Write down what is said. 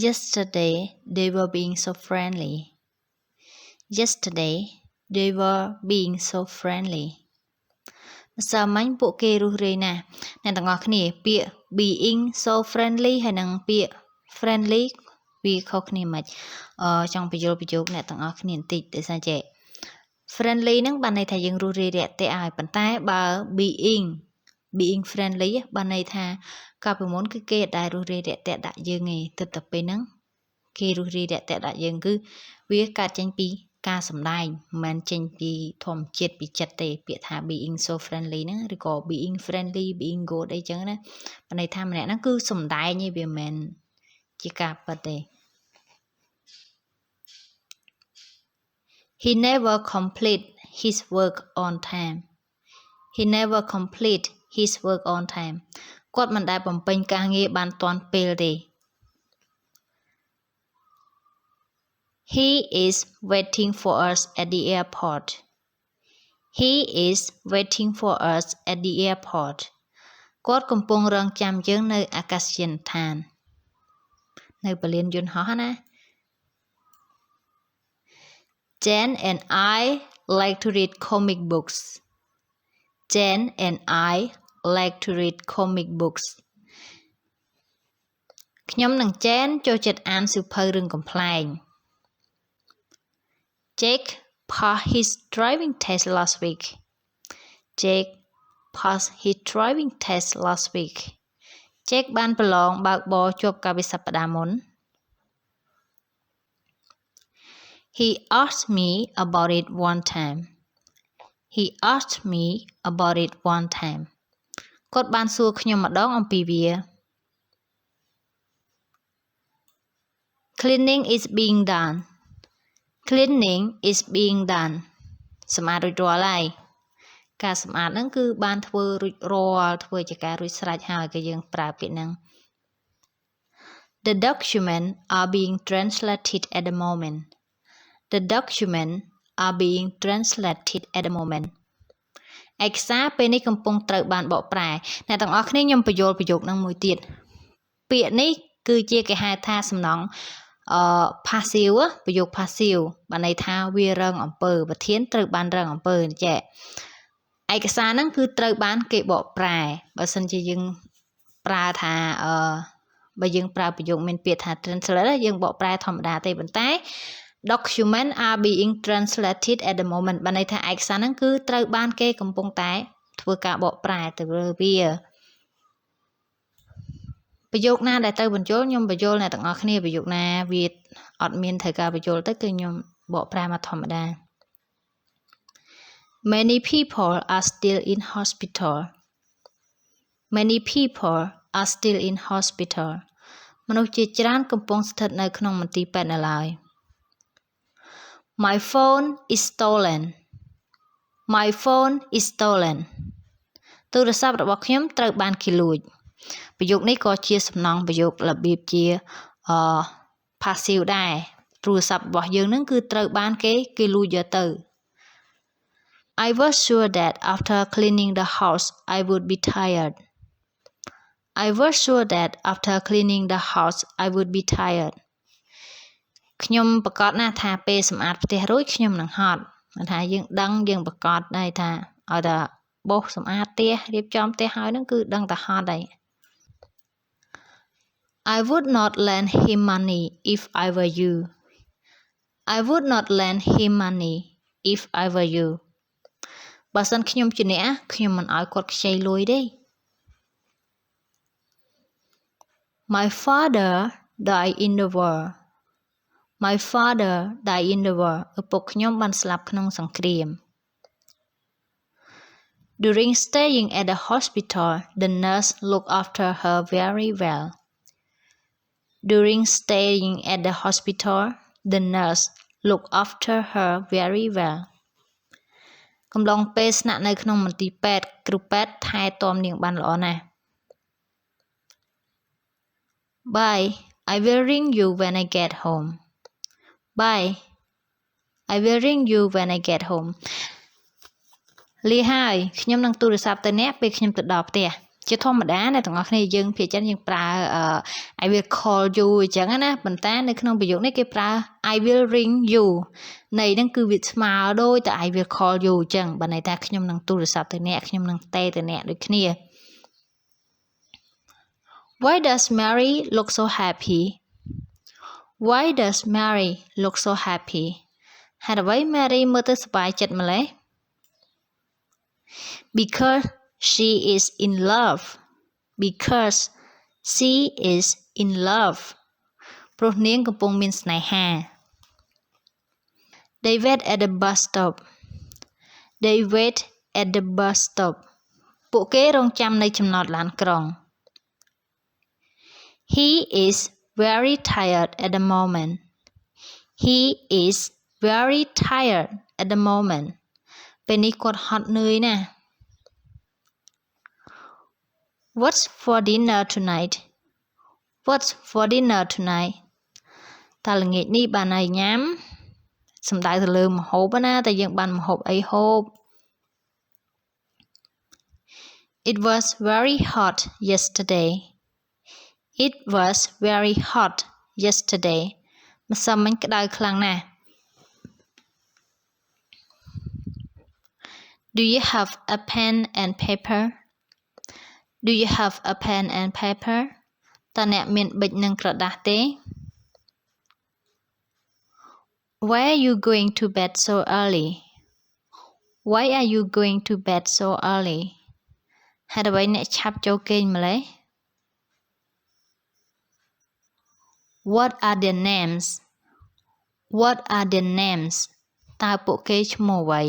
Yesterday they were being so friendly. Yesterday they were being so friendly. ម្សិលមិញពួកគេរុះរាយណាស់អ្នកទាំងអស់គ្នាពាក្យ being so friendly ហើយនិងពាក្យ friendly វាខុសគ្នាមិនចង់បញ្យល់ប្រយោគអ្នកទាំងអស់គ្នាបន្តិចដោយសារចេះ friendly ហ្នឹងបានន័យថាយើងរុះរាយរាក់ទាក់ហើយប៉ុន្តែបើ being friendly បានន័យថាកាលពីមុនគឺគេអត់ដែលរុះរាយរាក់ទាក់ដាក់យើងទេទើបតែពេលហ្នឹងគេរុះរាយរាក់ទាក់ដាក់យើងគឺវាកើតចេញពីការសម្ដែងមិនមែនចេញពីធម្មជាតិពីចិត្តទេពាក្យថា being so friendly ហ្នឹងឬក៏ being friendly being good អីចឹងណាបានន័យថាម្នាក់ហ្នឹងគឺសម្ដែងឯងវាមិនមែនជាការពិតទេ He never complete his work on time. He never complete his work on time. គាត់មិនដែលបំពេញការងារបានទាន់ពេលទេ He is waiting for us at the airport. He is waiting for us at the airport. គាត់កំពុងរង់ចាំយើងនៅអាកាសយានដ្ឋាននៅពលានយន្តហោះណា Jen and I like to read comic books. Jen and I like to read comic books. ខ្ញុំនិង Jen ចូលចិត្តអានសៀវភៅរឿងកំប្លែង Jake passed his driving test last week. Jake passed his driving test last week. Jake បានប្រឡងបើកបរជាប់កាលពីសប្តាហ៍មុន He asked me about it one time. He asked me about it one time. គាត់បានសួរខ្ញុំម្ដងអំពីវា Cleaning is being done. Cleaning is being done. សម្អាតរួចរាល់ហើយការសម្អាតហ្នឹងគឺបានធ្វើរួចរាល់ធ្វើជាការរួចស្រេចហើយក៏យើងប្រើពាក្យហ្នឹង The documents are being translated at the moment. The documents are being translated at the moment. ឯកសារពេលនេះកំពុងត្រូវបានបកប្រែអ្នកទាំងអស់គ្នាខ្ញុំបញ្យល់ប្រយោគហ្នឹងមួយទៀតពាក្យនេះគឺជាគេហៅថាសំណង់passive ប្រយោគ passive បានន័យថាវារងអំពើប្រធានត្រូវបានរងអំពើចេះឯកសារហ្នឹងគឺត្រូវបានគេបកប្រែបើសិនជាយើងប្រើថាបើយើងប្រើប្រយោគមានពាក្យថា translate យើងបកប្រែធម្មតាទេប៉ុន្តែ document are being translated at the moment បានន័យថាឯកសារហ្នឹងគឺត្រូវបានគេកំពុងតែធ្វើការបកប្រែទៅលើវាប្រយោគណាដែលទៅបញ្យល់ខ្ញុំបញ្យល់អ្នកទាំងអស់គ្នាប្រយោគណាវាអត់មានត្រូវការបញ្យល់ទៅគឺខ្ញុំបកប្រែមកធម្មតា Many people are still in hospital. Many people are still in hospital. មនុស្សជាច្រើនកំពុងស្ថិតនៅក្នុងមន្ទីរពេទ្យនៅឡើយ My phone is stolen. My phone is stolen. ទូរស័ព្ទរបស់ខ្ញុំត្រូវបានគេលួចប្រយោគនេះក៏ជាសំណង់ប្រយោគរបៀបជាpassive ដែរទូរស័ព្ទរបស់យើងនឹងគឺត្រូវបានគេលួចយកទៅ I was sure that after cleaning the house I would be tired. I was sure that after cleaning the house I would be tired. ខ្ញុំប្រកាសណាស់ថាពេលសម្អាតផ្ទះរួចខ្ញុំនឹងហត់ថាយើងដឹងយើងប្រកាសដែរថាឲ្យតែបោសសម្អាតផ្ទះរៀបចំផ្ទះហើយហ្នឹងគឺដឹងតែហត់ហើយ I would not lend him money if I were you. I would not lend him money if I were you. បើសិនខ្ញុំជាអ្នកខ្ញុំមិនឲ្យគាត់ខ្ចីលុយទេ My father died in the war. My father died in the war. ឪពុកខ្ញុំបានស្លាប់ក្នុងសង្គ្រាម During staying at the hospital, the nurse looked after her very well. During staying at the hospital, the nurse looked after her very well. កំឡុងពេលស្នាក់នៅក្នុងមន្ទីរពេទ្យគ្រូពេទ្យថែទាំនាងបានល្អណាស់ Bye. I will ring you when I get home. Bye. I will ring you when I get home. លាហើយខ្ញុំនឹងទូរស័ព្ទទៅអ្នកពេលខ្ញុំទៅដល់ផ្ទះ ជាធម្មតាអ្នកទាំងអស់គ្នាយើងភាគច្រើនយើងប្រើ I will call you អញ្ចឹងណាប៉ុន្តែនៅក្នុងប្រយោគនេះគេប្រើ I will ring you ន័យហ្នឹងគឺវាស្មើដូចតែ I will call you អញ្ចឹងបើន័យថាខ្ញុំនឹងទូរស័ព្ទទៅអ្នកខ្ញុំនឹងផ្ទេរទៅអ្នកដូចគ្នា Why does Mary look so happy Why does Mary look so happy ហេតុអ្វី Mary មើលទៅសប្បាយចិត្តម្ល៉េះ Because she is in love Because she is in love ព្រោះនាងកំពុងមានស្នេហា They wait at the bus stop They wait at the bus stop ពួកគេរងចាំនៅចំណតឡានក្រុង He is very tired at the moment He is very tired at the moment ពេលនេះគាត់ហត់នឿយណាស់ What's for dinner tonight What's for dinner tonight តើល្ងាចនេះបានអីញ៉ាំសំដៅទៅលើម្ហូបណាតែយើងបានម្ហូបអីហូប It was very hot yesterday It was very hot yesterday ម្សិលមិញក្តៅខ្លាំងណាស់ Do you have a pen and paper Do you have a pen and paper តើអ្នកមានប៊ិចនិងក្រដាសទេ Why are you going to bed so early Why are you going to bed so early ហេតុអ្វីអ្នកឆាប់ចូលគេងម្ល៉េះ What are their names What are their names តើពួកគេឈ្មោះអ្វី